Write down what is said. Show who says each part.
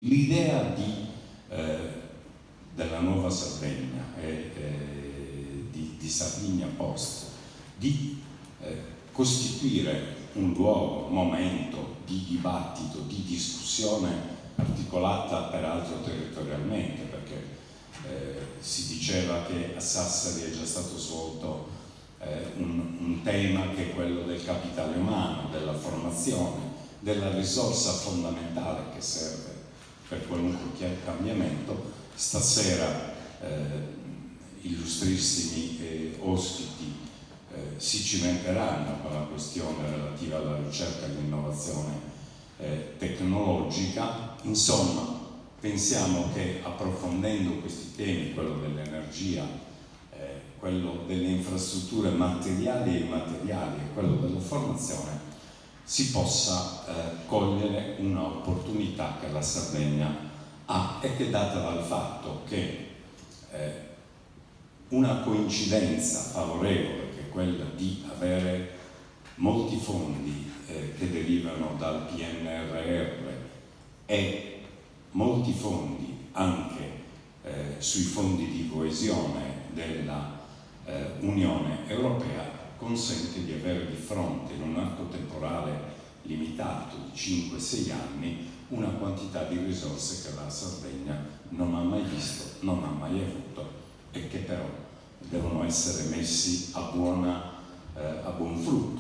Speaker 1: L'idea della nuova Sardegna di Sardinia Post, di costituire un luogo, un momento di dibattito, di discussione articolata peraltro territorialmente, perché si diceva che a Sassari è già stato svolto un tema che è quello del capitale umano, della formazione, della risorsa fondamentale che serve per qualunque cambiamento. Stasera illustrissimi ospiti si cimenteranno con la questione relativa alla ricerca e all'innovazione tecnologica. Insomma, pensiamo che approfondendo questi temi, quello dell'energia, quello delle infrastrutture materiali e immateriali e quello della formazione, si possa cogliere un'opportunità che la Sardegna ha e che è data dal fatto che una coincidenza favorevole, che è quella di avere molti fondi che derivano dal PNRR e molti fondi anche sui fondi di coesione della Unione Europea, consente di avere di fronte, in un arco temporale limitato di 5-6 anni, una quantità di risorse che la Sardegna non ha mai visto, non ha mai avuto e che però devono essere messi a buon frutto.